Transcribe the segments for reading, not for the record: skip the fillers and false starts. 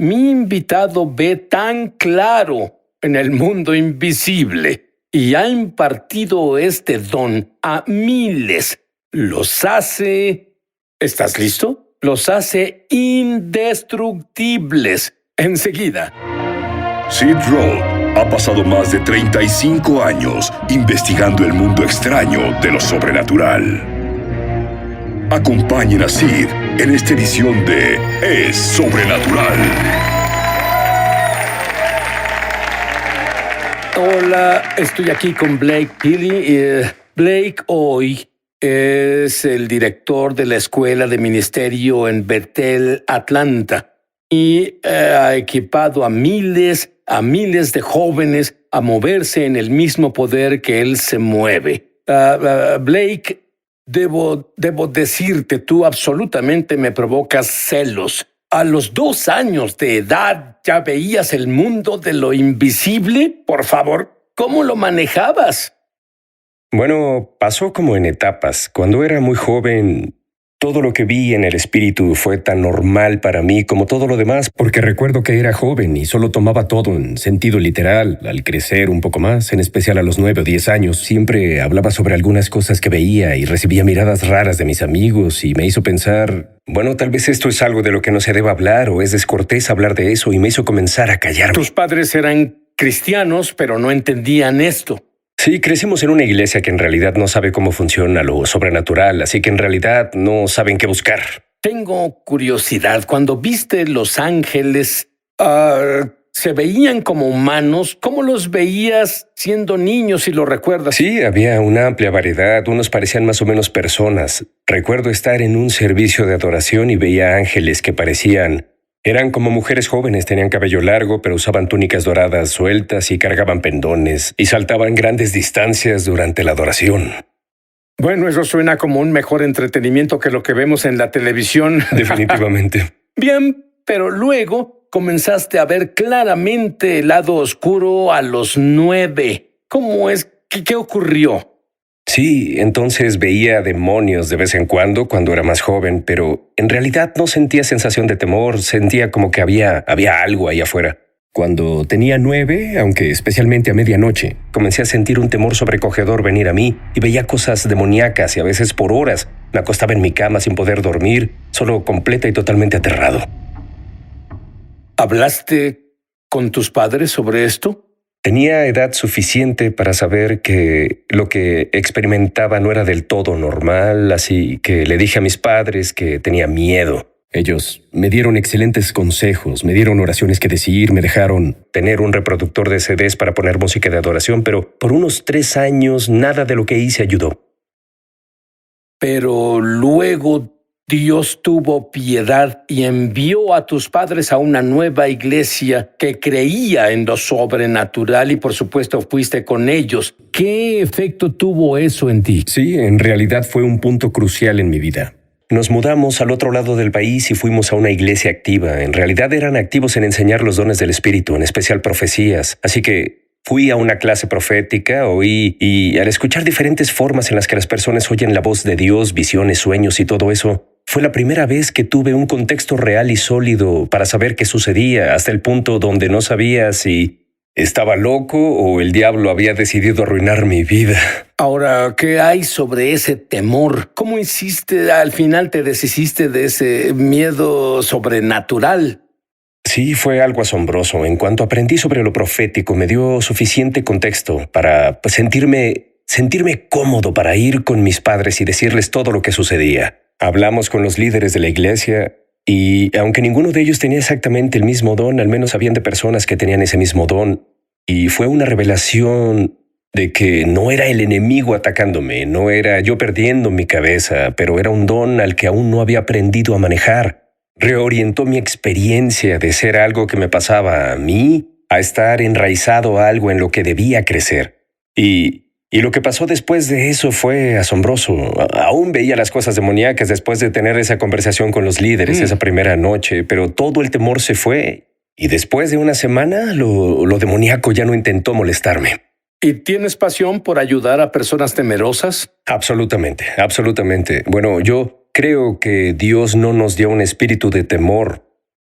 Mi invitado ve tan claro en el mundo invisible y ha impartido este don a miles. Los hace... ¿Estás listo? Los hace indestructibles. Enseguida. Sid Roth ha pasado más de 35 años investigando el mundo extraño de lo sobrenatural. Acompañen a Sid en esta edición de Es Sobrenatural. Hola, estoy aquí con Blake Healy. Blake hoy es el director de la Escuela de Ministerio en Bethel, Atlanta, y ha equipado a miles de jóvenes a moverse en el mismo poder que él se mueve. Blake, debo decirte, tú absolutamente me provocas celos. ¿A los 2 años de edad ya veías el mundo de lo invisible? Por favor, ¿cómo lo manejabas? Bueno, pasó como en etapas. Cuando era muy joven, todo lo que vi en el espíritu fue tan normal para mí como todo lo demás, porque recuerdo que era joven y solo tomaba todo en sentido literal. Al crecer un poco más, en especial a los 9 o 10 años, siempre hablaba sobre algunas cosas que veía y recibía miradas raras de mis amigos y me hizo pensar, bueno, tal vez esto es algo de lo que no se deba hablar o es descortés hablar de eso, y me hizo comenzar a callarme. Tus padres eran cristianos, pero no entendían esto. Sí, crecimos en una iglesia que en realidad no sabe cómo funciona lo sobrenatural, así que en realidad no saben qué buscar. Tengo curiosidad. Cuando viste los ángeles, ¿se veían como humanos? ¿Cómo los veías siendo niños, si lo recuerdas? Sí, había una amplia variedad. Unos parecían más o menos personas. Recuerdo estar en un servicio de adoración y veía ángeles que eran como mujeres jóvenes, tenían cabello largo, pero usaban túnicas doradas sueltas y cargaban pendones y saltaban grandes distancias durante la adoración. Bueno, eso suena como un mejor entretenimiento que lo que vemos en la televisión. Definitivamente. Bien, pero luego comenzaste a ver claramente el lado oscuro a los 9. ¿Cómo es? ¿Qué ocurrió? Sí, entonces veía demonios de vez en cuando era más joven, pero en realidad no sentía sensación de temor, sentía como que había algo ahí afuera. Cuando tenía 9, aunque especialmente a medianoche, comencé a sentir un temor sobrecogedor venir a mí y veía cosas demoníacas y a veces por horas. Me acostaba en mi cama sin poder dormir, solo completa y totalmente aterrado. ¿Hablaste con tus padres sobre esto? Tenía edad suficiente para saber que lo que experimentaba no era del todo normal, así que le dije a mis padres que tenía miedo. Ellos me dieron excelentes consejos, me dieron oraciones que decir, me dejaron tener un reproductor de CDs para poner música de adoración, pero por unos 3 años nada de lo que hice ayudó. Pero luego Dios tuvo piedad y envió a tus padres a una nueva iglesia que creía en lo sobrenatural y por supuesto fuiste con ellos. ¿Qué efecto tuvo eso en ti? Sí, en realidad fue un punto crucial en mi vida. Nos mudamos al otro lado del país y fuimos a una iglesia activa. En realidad eran activos en enseñar los dones del Espíritu, en especial profecías. Así que fui a una clase profética, oí, y al escuchar diferentes formas en las que las personas oyen la voz de Dios, visiones, sueños y todo eso, fue la primera vez que tuve un contexto real y sólido para saber qué sucedía, hasta el punto donde no sabía si estaba loco o el diablo había decidido arruinar mi vida. Ahora, ¿qué hay sobre ese temor? ¿Cómo hiciste? Al final te deshiciste de ese miedo sobrenatural. Sí, fue algo asombroso. En cuanto aprendí sobre lo profético, me dio suficiente contexto para sentirme cómodo para ir con mis padres y decirles todo lo que sucedía. Hablamos con los líderes de la iglesia y, aunque ninguno de ellos tenía exactamente el mismo don, al menos habían de personas que tenían ese mismo don. Y fue una revelación de que no era el enemigo atacándome, no era yo perdiendo mi cabeza, pero era un don al que aún no había aprendido a manejar. Reorientó mi experiencia de ser algo que me pasaba a mí a estar enraizado a algo en lo que debía crecer. Y lo que pasó después de eso fue asombroso. Aún veía las cosas demoníacas después de tener esa conversación con los líderes esa primera noche, pero todo el temor se fue. Y después de una semana, lo demoníaco ya no intentó molestarme. ¿Y tienes pasión por ayudar a personas temerosas? Absolutamente, absolutamente. Bueno, yo creo que Dios no nos dio un espíritu de temor,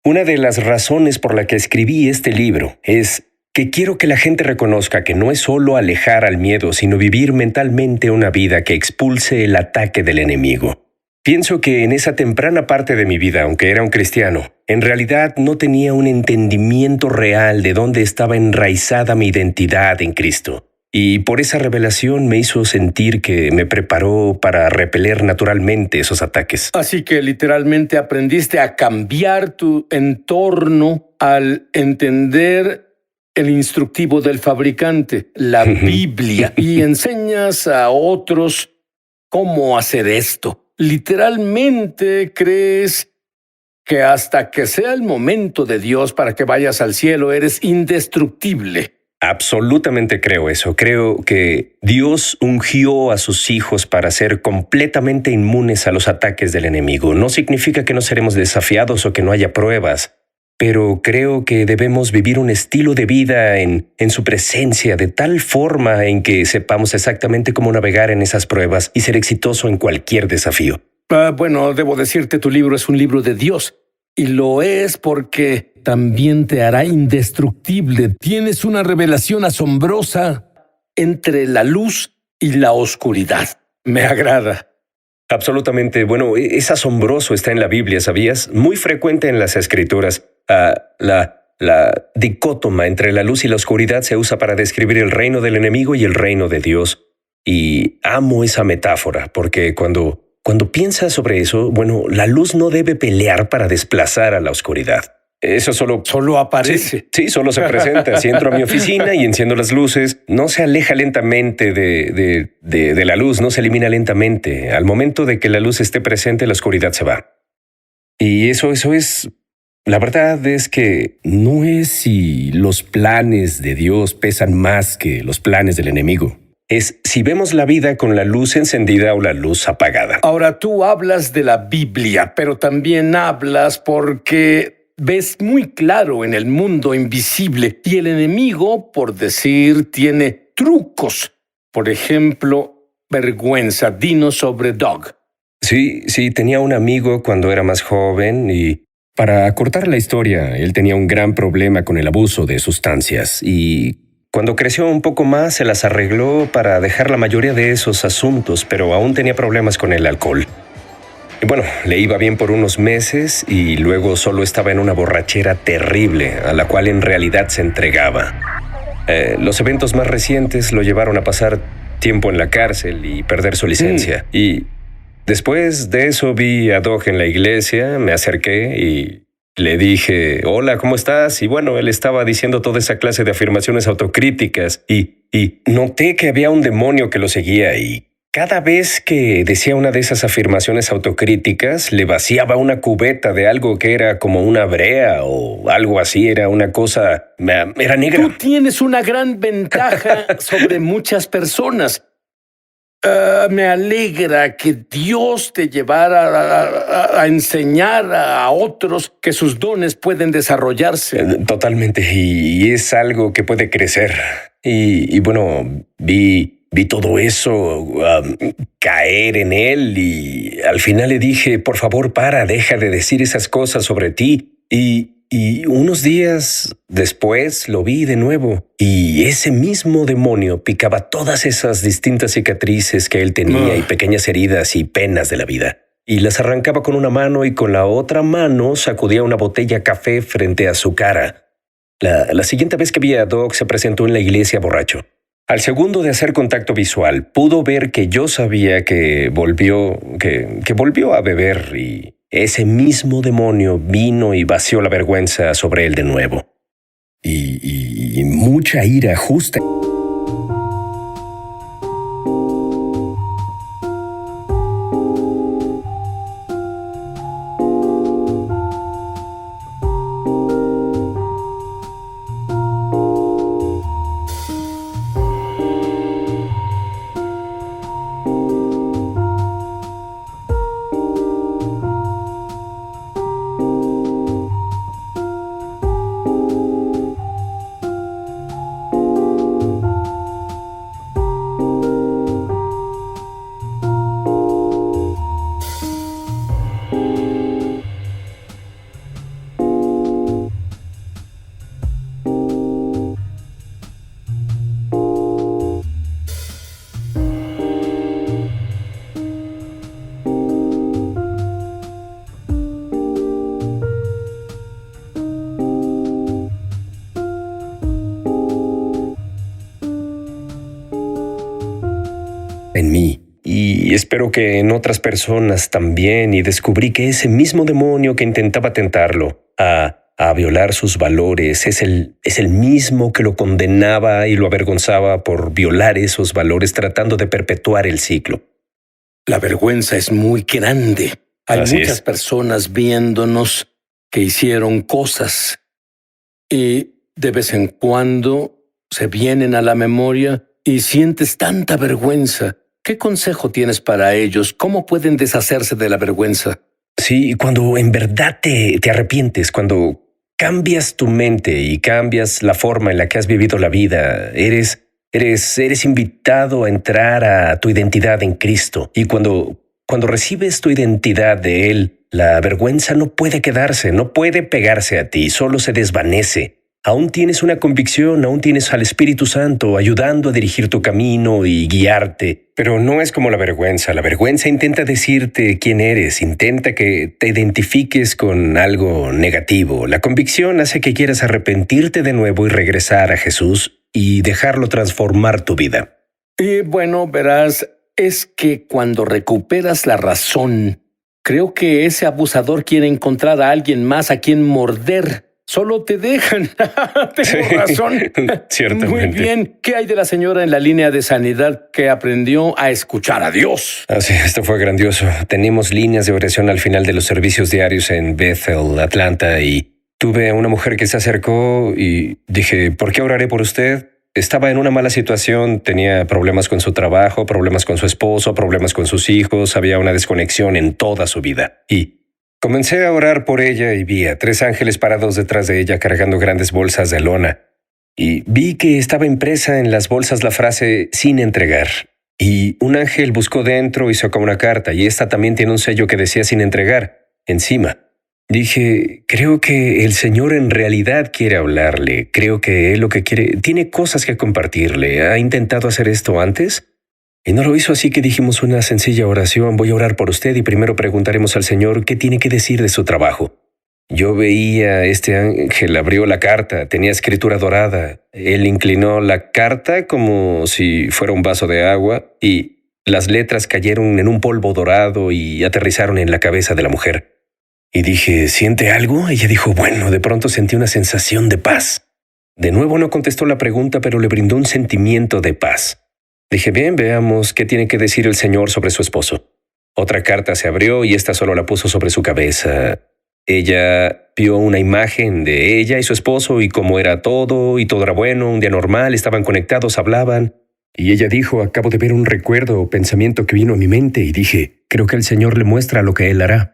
Una de las razones por la que escribí este libro es que quiero que la gente reconozca que no es solo alejar al miedo, sino vivir mentalmente una vida que expulse el ataque del enemigo. Pienso que en esa temprana parte de mi vida, aunque era un cristiano, en realidad no tenía un entendimiento real de dónde estaba enraizada mi identidad en Cristo. Y por esa revelación me hizo sentir que me preparó para repeler naturalmente esos ataques. Así que literalmente aprendiste a cambiar tu entorno al entender el instructivo del fabricante, la Biblia, y enseñas a otros cómo hacer esto. Literalmente crees que hasta que sea el momento de Dios para que vayas al cielo, eres indestructible. Absolutamente creo eso. Creo que Dios ungió a sus hijos para ser completamente inmunes a los ataques del enemigo. No significa que no seremos desafiados o que no haya pruebas, pero creo que debemos vivir un estilo de vida en su presencia de tal forma en que sepamos exactamente cómo navegar en esas pruebas y ser exitoso en cualquier desafío. Bueno, debo decirte, tu libro es un libro de Dios. Y lo es porque también te hará indestructible. Tienes una revelación asombrosa entre la luz y la oscuridad. Me agrada. Absolutamente. Bueno, es asombroso, está en la Biblia, ¿sabías? Muy frecuente en las Escrituras. La dicótoma entre la luz y la oscuridad se usa para describir el reino del enemigo y el reino de Dios. Y amo esa metáfora, porque cuando piensas sobre eso, bueno, la luz no debe pelear para desplazar a la oscuridad. Eso Solo aparece. Sí, solo se presenta. Si entro a mi oficina y enciendo las luces, no se aleja lentamente de la luz, no se elimina lentamente. Al momento de que la luz esté presente, la oscuridad se va. Y eso es... La verdad es que no es si los planes de Dios pesan más que los planes del enemigo. Es si vemos la vida con la luz encendida o la luz apagada. Ahora, tú hablas de la Biblia, pero también hablas porque ves muy claro en el mundo invisible y el enemigo, por decir, tiene trucos. Por ejemplo, vergüenza. Dinos sobre Doug. Sí, tenía un amigo cuando era más joven y... Para cortar la historia, él tenía un gran problema con el abuso de sustancias y... Cuando creció un poco más, se las arregló para dejar la mayoría de esos asuntos, pero aún tenía problemas con el alcohol. Y bueno, le iba bien por unos meses y luego solo estaba en una borrachera terrible, a la cual en realidad se entregaba. Los eventos más recientes lo llevaron a pasar tiempo en la cárcel y perder su licencia. Y después de eso vi a Doug en la iglesia, me acerqué y... Le dije, hola, ¿cómo estás? Y bueno, él estaba diciendo toda esa clase de afirmaciones autocríticas y noté que había un demonio que lo seguía y cada vez que decía una de esas afirmaciones autocríticas, le vaciaba una cubeta de algo que era como una brea o algo así, era una cosa, era negra. Tú tienes una gran ventaja sobre muchas personas. Me alegra que Dios te llevara a enseñar a otros que sus dones pueden desarrollarse. Totalmente, y es algo que puede crecer. Y bueno, vi todo eso caer en él y al final le dije, por favor, deja de decir esas cosas sobre ti. Y unos días después lo vi de nuevo y ese mismo demonio picaba todas esas distintas cicatrices que él tenía y pequeñas heridas y penas de la vida. Y las arrancaba con una mano y con la otra mano sacudía una botella café frente a su cara. La siguiente vez que vi a Doug se presentó en la iglesia borracho. Al segundo de hacer contacto visual, pudo ver que yo sabía que volvió a beber y... Ese mismo demonio vino y vació la vergüenza sobre él de nuevo. Y mucha ira justa. pero que en otras personas también, y descubrí que ese mismo demonio que intentaba tentarlo a violar sus valores es el mismo que lo condenaba y lo avergonzaba por violar esos valores, tratando de perpetuar el ciclo. La vergüenza es muy grande. Hay Así muchas es. personas viéndonos que hicieron cosas y de vez en cuando se vienen a la memoria y sientes tanta vergüenza. ¿Qué consejo tienes para ellos? ¿Cómo pueden deshacerse de la vergüenza? Sí, cuando en verdad te arrepientes, cuando cambias tu mente y cambias la forma en la que has vivido la vida, eres invitado a entrar a tu identidad en Cristo. Y cuando recibes tu identidad de Él, la vergüenza no puede quedarse, no puede pegarse a ti, solo se desvanece. Aún tienes una convicción, aún tienes al Espíritu Santo ayudando a dirigir tu camino y guiarte. Pero no es como la vergüenza. La vergüenza intenta decirte quién eres, intenta que te identifiques con algo negativo. La convicción hace que quieras arrepentirte de nuevo y regresar a Jesús y dejarlo transformar tu vida. Y bueno, verás, es que cuando recuperas la razón, creo que ese abusador quiere encontrar a alguien más a quien morder. Solo te dejan. Tengo razón. Ciertamente. Muy bien. ¿Qué hay de la señora en la línea de sanidad que aprendió a escuchar a Dios? Así, esto fue grandioso. Teníamos líneas de oración al final de los servicios diarios en Bethel, Atlanta, y tuve a una mujer que se acercó y dije, ¿por qué oraré por usted? Estaba en una mala situación, tenía problemas con su trabajo, problemas con su esposo, problemas con sus hijos, había una desconexión en toda su vida. Y comencé a orar por ella y vi a 3 ángeles parados detrás de ella cargando grandes bolsas de lona. Y vi que estaba impresa en las bolsas la frase «sin entregar». Y un ángel buscó dentro y sacó una carta, y esta también tiene un sello que decía «sin entregar» encima. Dije, creo que el Señor en realidad quiere hablarle. Creo que Él lo que quiere, tiene cosas que compartirle. ¿Ha intentado hacer esto antes? Y no lo hizo, así que dijimos una sencilla oración. Voy a orar por usted y primero preguntaremos al Señor qué tiene que decir de su trabajo. Yo veía a este ángel, abrió la carta, tenía escritura dorada. Él inclinó la carta como si fuera un vaso de agua y las letras cayeron en un polvo dorado y aterrizaron en la cabeza de la mujer. Y dije, ¿siente algo? Ella dijo, bueno, de pronto sentí una sensación de paz. De nuevo no contestó la pregunta, pero le brindó un sentimiento de paz. Dije, bien, veamos qué tiene que decir el Señor sobre su esposo. Otra carta se abrió y esta solo la puso sobre su cabeza. Ella vio una imagen de ella y su esposo y cómo era todo, y todo era bueno, un día normal, estaban conectados, hablaban. Y ella dijo, acabo de ver un recuerdo o pensamiento que vino a mi mente y dije, creo que el Señor le muestra lo que Él hará.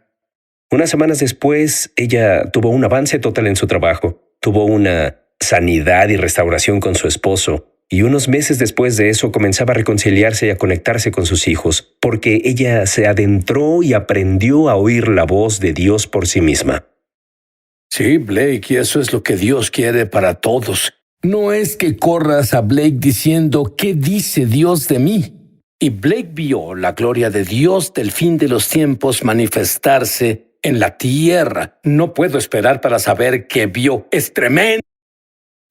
Unas semanas después, ella tuvo un avance total en su trabajo, tuvo una sanidad y restauración con su esposo, y unos meses después de eso comenzaba a reconciliarse y a conectarse con sus hijos, porque ella se adentró y aprendió a oír la voz de Dios por sí misma. Sí, Blake, y eso es lo que Dios quiere para todos. No es que corras a Blake diciendo, ¿qué dice Dios de mí? Y Blake vio la gloria de Dios del fin de los tiempos manifestarse en la tierra. No puedo esperar para saber qué vio. Es tremendo.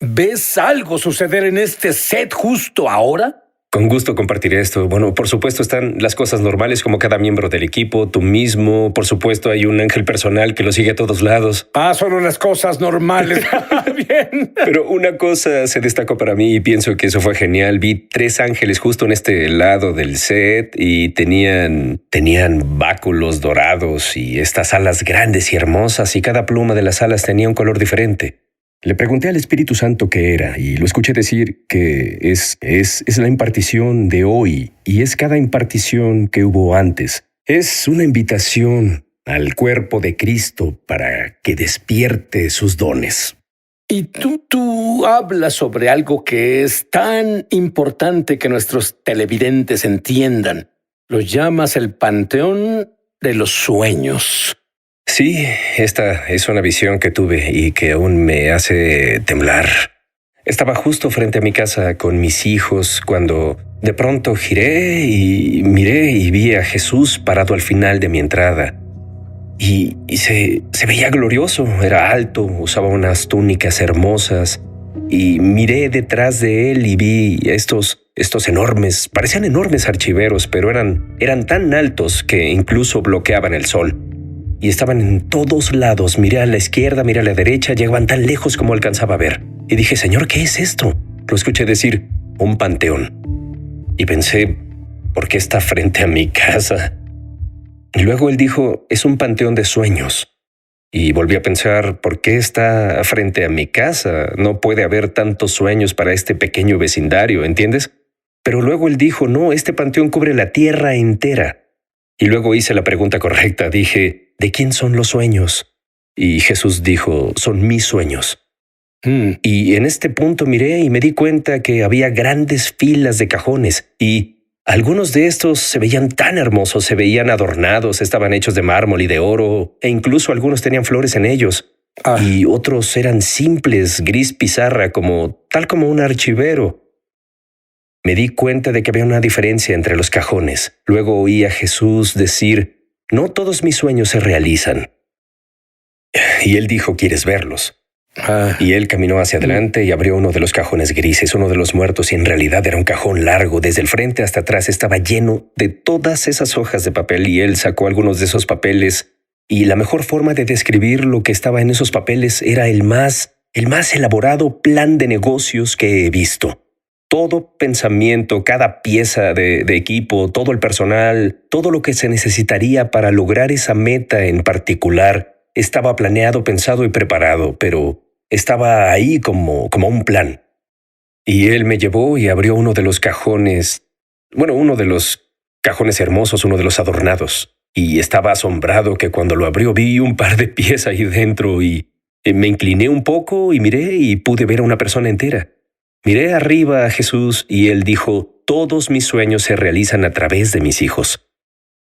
¿Ves algo suceder en este set justo ahora? Con gusto compartiré esto. Bueno, por supuesto están las cosas normales como cada miembro del equipo, tú mismo. Por supuesto hay un ángel personal que lo sigue a todos lados. Solo las cosas normales. Bien. Pero una cosa se destacó para mí y pienso que eso fue genial. Vi 3 ángeles justo en este lado del set y tenían báculos dorados y estas alas grandes y hermosas, y cada pluma de las alas tenía un color diferente. Le pregunté al Espíritu Santo qué era y lo escuché decir que es la impartición de hoy y es cada impartición que hubo antes. Es una invitación al cuerpo de Cristo para que despierte sus dones. Y tú hablas sobre algo que es tan importante que nuestros televidentes entiendan. Lo llamas el panteón de los sueños. Sí, esta es una visión que tuve y que aún me hace temblar. Estaba justo frente a mi casa con mis hijos cuando de pronto giré y miré y vi a Jesús parado al final de mi entrada. Y se veía glorioso, era alto, usaba unas túnicas hermosas. Y miré detrás de él y vi estos estos enormes, parecían enormes archiveros, pero eran tan altos que incluso bloqueaban el sol. Y estaban en todos lados. Miré a la izquierda, miré a la derecha, llegaban tan lejos como alcanzaba a ver. Y dije, Señor, ¿qué es esto? Lo escuché decir, un panteón. Y pensé, ¿por qué está frente a mi casa? Y luego él dijo, es un panteón de sueños. Y volví a pensar, ¿por qué está frente a mi casa? No puede haber tantos sueños para este pequeño vecindario, ¿entiendes? Pero luego él dijo, no, este panteón cubre la tierra entera. Y luego hice la pregunta correcta, dije, ¿de quién son los sueños? Y Jesús dijo, son mis sueños. Y en este punto miré y me di cuenta que había grandes filas de cajones y algunos de estos se veían tan hermosos, se veían adornados, estaban hechos de mármol y de oro e incluso algunos tenían flores en ellos. Y otros eran simples, gris pizarra, tal como un archivero. Me di cuenta de que había una diferencia entre los cajones. Luego oí a Jesús decir, no todos mis sueños se realizan. Y él dijo, ¿quieres verlos? Y él caminó hacia adelante y abrió uno de los cajones grises, uno de los muertos, y en realidad era un cajón largo. Desde el frente hasta atrás estaba lleno de todas esas hojas de papel y él sacó algunos de esos papeles. Y la mejor forma de describir lo que estaba en esos papeles era el más elaborado plan de negocios que he visto. Todo pensamiento, cada pieza de equipo, todo el personal, todo lo que se necesitaría para lograr esa meta en particular estaba planeado, pensado y preparado, pero estaba ahí como un plan. Y él me llevó y abrió uno de los cajones, uno de los cajones hermosos, uno de los adornados. Y estaba asombrado que cuando lo abrió vi un par de pies ahí dentro y me incliné un poco y miré y pude ver a una persona entera. Miré arriba a Jesús y él dijo, todos mis sueños se realizan a través de mis hijos.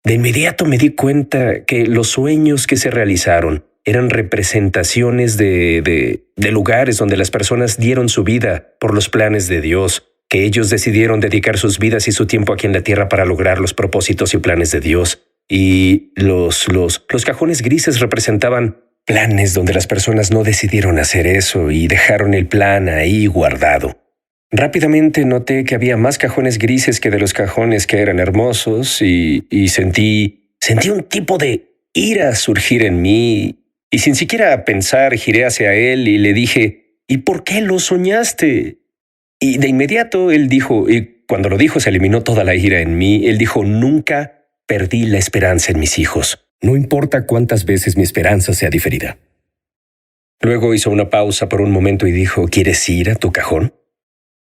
De inmediato me di cuenta que los sueños que se realizaron eran representaciones de lugares donde las personas dieron su vida por los planes de Dios, que ellos decidieron dedicar sus vidas y su tiempo aquí en la tierra para lograr los propósitos y planes de Dios. Y los cajones grises representaban planes donde las personas no decidieron hacer eso y dejaron el plan ahí guardado. Rápidamente noté que había más cajones grises que de los cajones que eran hermosos y sentí un tipo de ira surgir en mí y sin siquiera pensar giré hacia él y le dije, ¿y por qué lo soñaste? Y de inmediato él dijo, y cuando lo dijo se eliminó toda la ira en mí, él dijo, nunca perdí la esperanza en mis hijos. No importa cuántas veces mi esperanza sea diferida. Luego hizo una pausa por un momento y dijo, ¿quieres ir a tu cajón?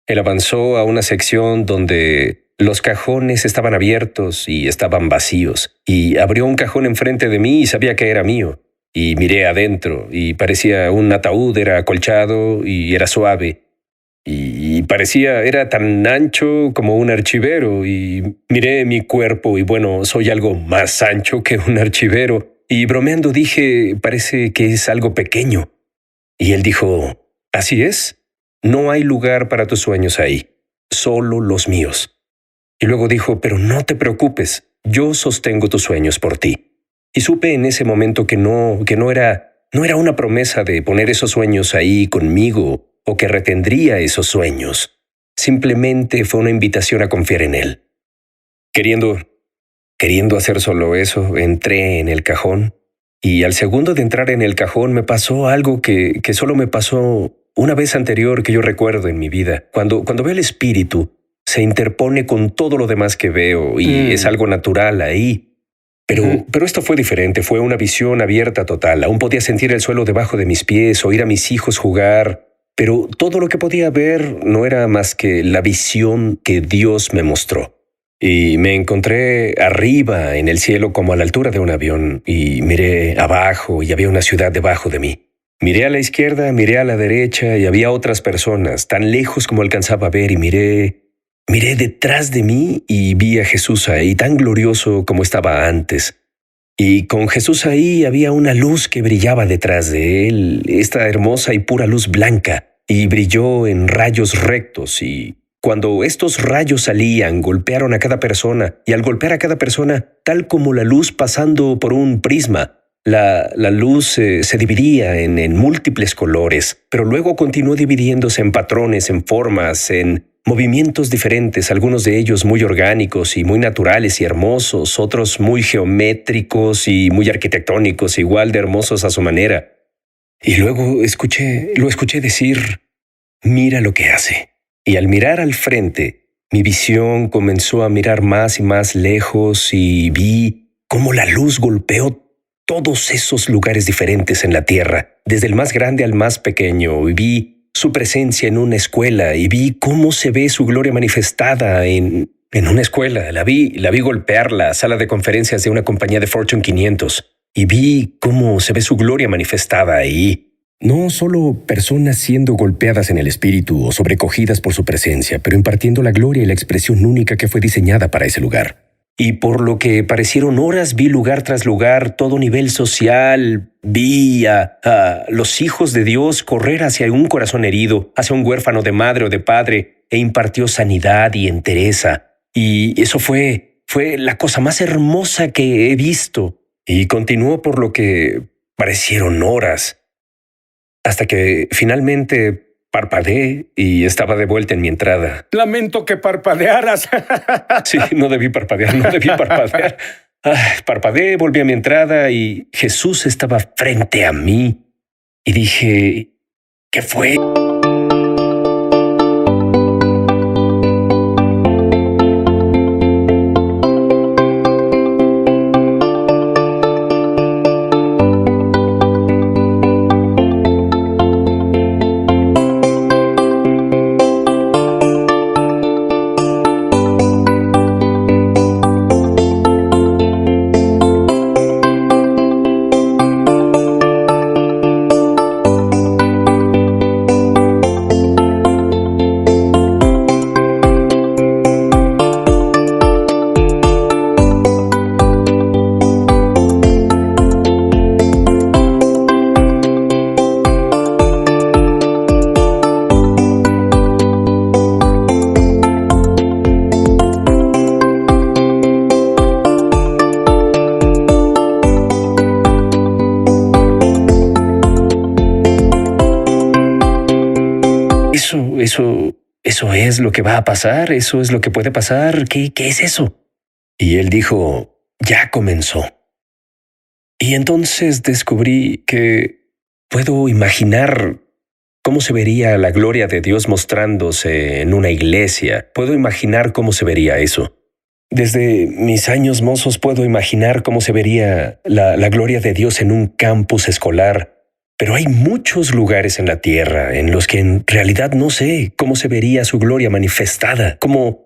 Él avanzó a una sección donde los cajones estaban abiertos y estaban vacíos, y abrió un cajón enfrente de mí y sabía que era mío. Y miré adentro y parecía un ataúd, era acolchado y era suave. Y era tan ancho como un archivero, y miré mi cuerpo y soy algo más ancho que un archivero. Y bromeando dije, parece que es algo pequeño. Y él dijo, así es. No hay lugar para tus sueños ahí, solo los míos. Y luego dijo, pero no te preocupes, yo sostengo tus sueños por ti. Y supe en ese momento que no era una promesa de poner esos sueños ahí conmigo o que retendría esos sueños. Simplemente fue una invitación a confiar en él. Queriendo hacer solo eso, entré en el cajón y al segundo de entrar en el cajón me pasó algo que solo me pasó una vez anterior que yo recuerdo en mi vida. Cuando veo el espíritu, se interpone con todo lo demás que veo y es algo natural ahí. Pero esto fue diferente, fue una visión abierta total. Aún podía sentir el suelo debajo de mis pies, oír a mis hijos jugar, pero todo lo que podía ver no era más que la visión que Dios me mostró. Y me encontré arriba en el cielo como a la altura de un avión y miré abajo y había una ciudad debajo de mí. Miré a la izquierda, miré a la derecha y había otras personas, tan lejos como alcanzaba a ver, y miré detrás de mí y vi a Jesús ahí, tan glorioso como estaba antes. Y con Jesús ahí había una luz que brillaba detrás de él, esta hermosa y pura luz blanca, y brilló en rayos rectos, y cuando estos rayos salían, golpearon a cada persona, y al golpear a cada persona, tal como la luz pasando por un prisma, la luz se dividía en múltiples colores, pero luego continuó dividiéndose en patrones, en formas, en movimientos diferentes, algunos de ellos muy orgánicos y muy naturales y hermosos, otros muy geométricos y muy arquitectónicos, igual de hermosos a su manera. Y luego lo escuché decir, mira lo que hace. Y al mirar al frente, mi visión comenzó a mirar más y más lejos y vi cómo la luz golpeó todos esos lugares diferentes en la tierra, desde el más grande al más pequeño, y vi su presencia en una escuela y vi cómo se ve su gloria manifestada en una escuela. La vi golpear la sala de conferencias de una compañía de Fortune 500 y vi cómo se ve su gloria manifestada ahí. No solo personas siendo golpeadas en el espíritu o sobrecogidas por su presencia, pero impartiendo la gloria y la expresión única que fue diseñada para ese lugar. Y por lo que parecieron horas, vi lugar tras lugar, todo nivel social, vi a los hijos de Dios correr hacia un corazón herido, hacia un huérfano de madre o de padre, e impartió sanidad y entereza. Y eso fue la cosa más hermosa que he visto. Y continuó por lo que parecieron horas, hasta que finalmente parpadeé y estaba de vuelta en mi entrada. Lamento que parpadearas. Sí, no debí parpadear. Parpadeé, volví a mi entrada y Jesús estaba frente a mí. Y dije, ¿qué fue? Eso es lo que va a pasar, eso es lo que puede pasar. ¿Qué es eso? Y él dijo, ya comenzó. Y entonces descubrí que puedo imaginar cómo se vería la gloria de Dios mostrándose en una iglesia. Puedo imaginar cómo se vería eso. Desde mis años mozos puedo imaginar cómo se vería la gloria de Dios en un campus escolar. Pero hay muchos lugares en la tierra en los que en realidad no sé cómo se vería su gloria manifestada, cómo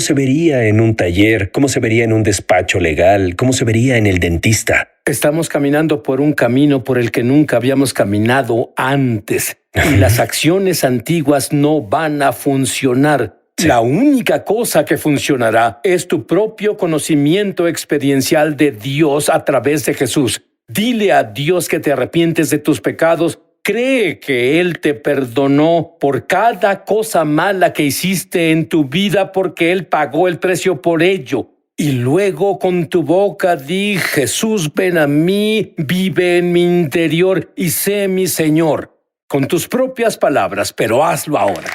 se vería en un taller, cómo se vería en un despacho legal, cómo se vería en el dentista. Estamos caminando por un camino por el que nunca habíamos caminado antes. Y las acciones antiguas no van a funcionar. Sí. La única cosa que funcionará es tu propio conocimiento experiencial de Dios a través de Jesús. Dile a Dios que te arrepientes de tus pecados. Cree que Él te perdonó por cada cosa mala que hiciste en tu vida porque Él pagó el precio por ello. Y luego con tu boca di, Jesús, ven a mí, vive en mi interior y sé mi Señor. Con tus propias palabras, pero hazlo ahora.